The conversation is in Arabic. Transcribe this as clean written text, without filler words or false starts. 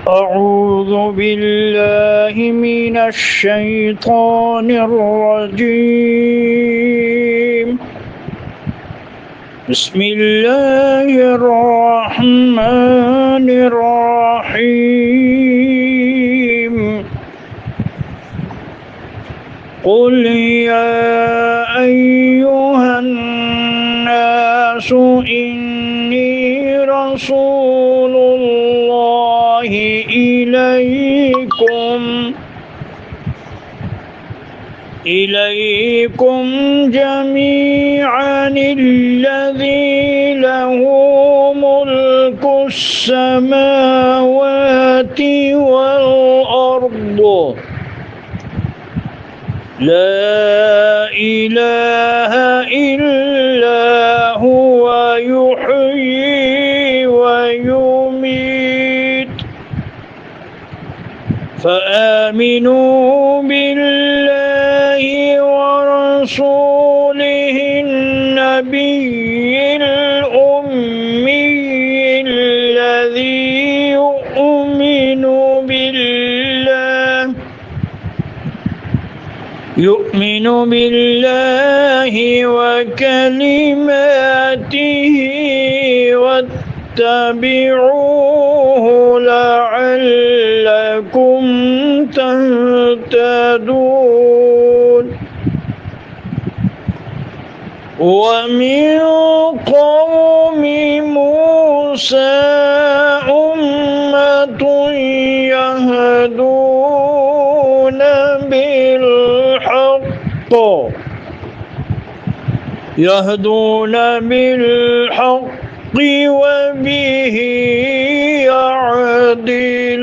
أعوذ بالله من الشيطان الرجيم. بسم الله الرحمن الرحيم. قل يا أيها الناس إني رسول الله إليكم جميعا الذي له ملك السماوات والأرض لا إله إلا هو يحيي ويميت فآمنوا بالله ورسوله النبي الأمي الذي يؤمن بالله وكلماته واتبعوه لعلكم تهتدون. ومن قوم موسى أمة يهدون بالحق وبه يعدلون.